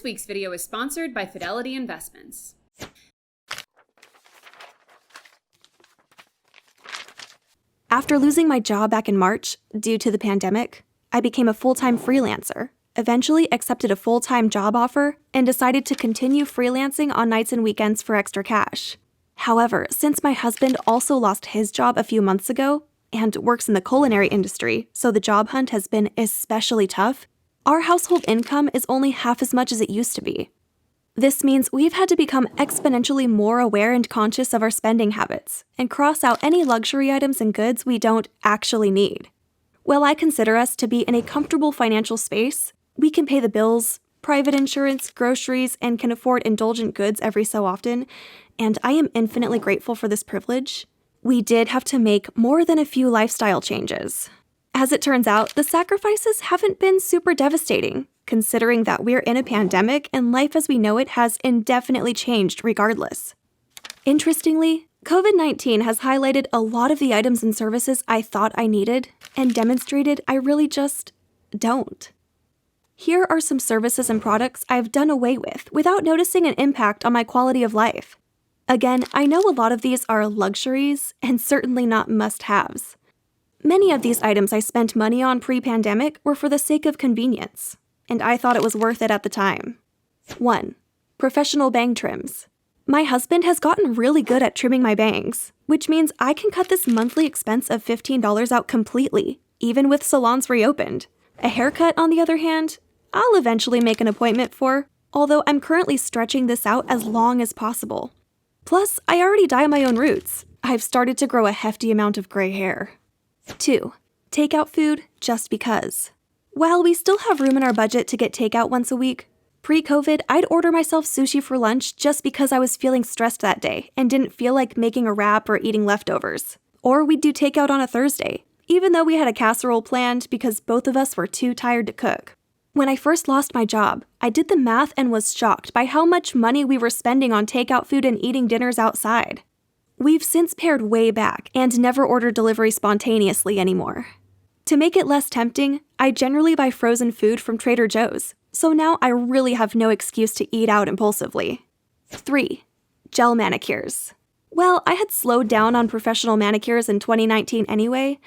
week's video is sponsored by Fidelity Investments. After losing my job back in March due to the pandemic, I became a full-time freelancer, eventually accepted a full-time job offer, and decided to continue freelancing on nights and weekends for extra cash. However, since my husband also lost his job a few months ago and works in the culinary industry, so the job hunt has been especially tough, our household income is only half as much as it used to be. This means we've had to become exponentially more aware and conscious of our spending habits and cross out any luxury items and goods we don't actually need. While I consider us to be in a comfortable financial space, we can pay the bills, private insurance, groceries, and can afford indulgent goods every so often, and I am infinitely grateful for this privilege. We did have to make more than a few lifestyle changes. As it turns out, the sacrifices haven't been super devastating, considering that we're in a pandemic and life as we know it has indefinitely changed regardless. Interestingly, COVID-19 has highlighted a lot of the items and services I thought I needed and demonstrated I really just don't. Here are some services and products I've done away with without noticing an impact on my quality of life. Again, I know a lot of these are luxuries and certainly not must-haves. Many of these items I spent money on pre-pandemic were for the sake of convenience, and I thought it was worth it at the time. 1. Professional bang trims. My husband has gotten really good at trimming my bangs, which means I can cut this monthly expense of $15 out completely, even with salons reopened. A haircut, on the other hand, I'll eventually make an appointment for, although I'm currently stretching this out as long as possible. Plus, I already dye my own roots. I've started to grow a hefty amount of gray hair. 2. Takeout food just because. While we still have room in our budget to get takeout once a week, pre-COVID, I'd order myself sushi for lunch just because I was feeling stressed that day and didn't feel like making a wrap or eating leftovers. Or we'd do takeout on a Thursday, even though we had a casserole planned because both of us were too tired to cook. When I first lost my job, I did the math and was shocked by how much money we were spending on takeout food and eating dinners outside. We've since pared way back and never order delivery spontaneously anymore. To make it less tempting, I generally buy frozen food from Trader Joe's, so now I really have no excuse to eat out impulsively. 3. Gel manicures. Well, I had slowed down on professional manicures in 2019 anyway.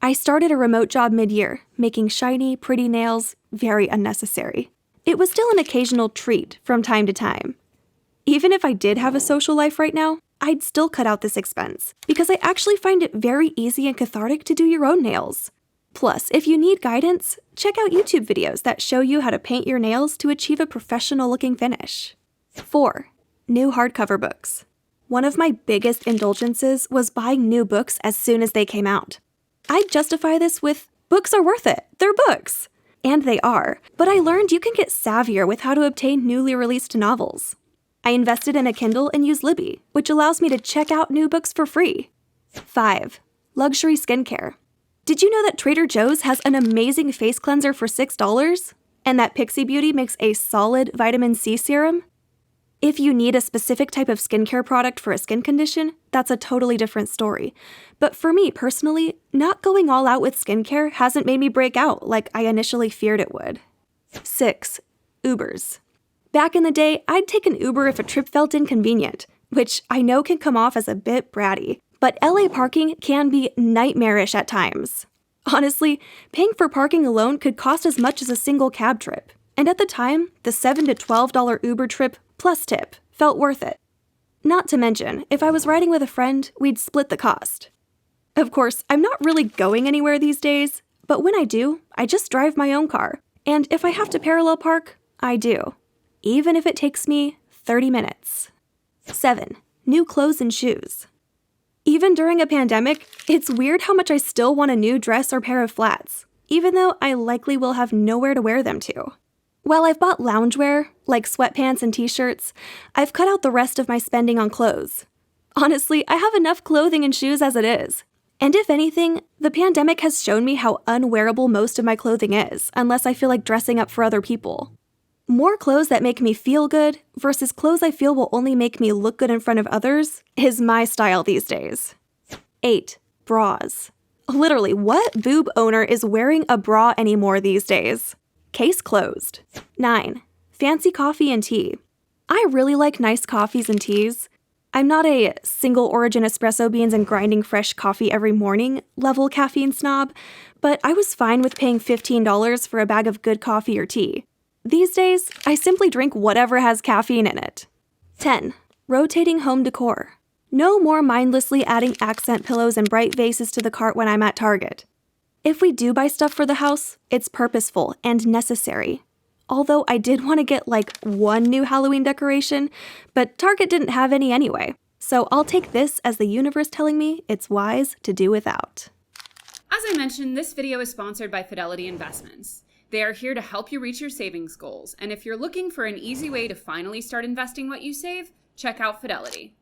I started a remote job mid-year, making shiny, pretty nails very unnecessary. It was still an occasional treat from time to time. Even if I did have a social life right now, I'd still cut out this expense, because I actually find it very easy and cathartic to do your own nails. Plus, if you need guidance, check out YouTube videos that show you how to paint your nails to achieve a professional-looking finish. 4. New hardcover books. One of my biggest indulgences was buying new books as soon as they came out. I'd justify this with, books are worth it, they're books. And they are, but I learned you can get savvier with how to obtain newly released novels. I invested in a Kindle and use Libby, which allows me to check out new books for free. 5. Luxury skincare. Did you know that Trader Joe's has an amazing face cleanser for $6? And that Pixie Beauty makes a solid vitamin C serum? If you need a specific type of skincare product for a skin condition, that's a totally different story. But for me personally, not going all out with skincare hasn't made me break out like I initially feared it would. 6. Ubers. Back in the day, I'd take an Uber if a trip felt inconvenient, which I know can come off as a bit bratty, but LA parking can be nightmarish at times. Honestly, paying for parking alone could cost as much as a single cab trip, and at the time, the $7 to $12 Uber trip plus tip felt worth it. Not to mention, if I was riding with a friend, we'd split the cost. Of course, I'm not really going anywhere these days, but when I do, I just drive my own car, and if I have to parallel park, I do. Even if it takes me 30 minutes. 7. New clothes and shoes. Even during a pandemic, it's weird how much I still want a new dress or pair of flats, even though I likely will have nowhere to wear them to. While I've bought loungewear, like sweatpants and t-shirts, I've cut out the rest of my spending on clothes. Honestly, I have enough clothing and shoes as it is. And if anything, the pandemic has shown me how unwearable most of my clothing is, unless I feel like dressing up for other people. More clothes that make me feel good versus clothes I feel will only make me look good in front of others is my style these days. 8. Bras. Literally, what boob owner is wearing a bra anymore these days? Case closed. 9. Fancy coffee and tea. I really like nice coffees and teas. I'm not a single origin espresso beans and grinding fresh coffee every morning level caffeine snob, but I was fine with paying $15 for a bag of good coffee or tea. These days, I simply drink whatever has caffeine in it. 10. Rotating home decor. No more mindlessly adding accent pillows and bright vases to the cart when I'm at Target. If we do buy stuff for the house, it's purposeful and necessary. Although I did want to get like one new Halloween decoration, but Target didn't have any anyway. So I'll take this as the universe telling me it's wise to do without. As I mentioned, this video is sponsored by Fidelity Investments. They are here to help you reach your savings goals, and if you're looking for an easy way to finally start investing what you save, check out Fidelity.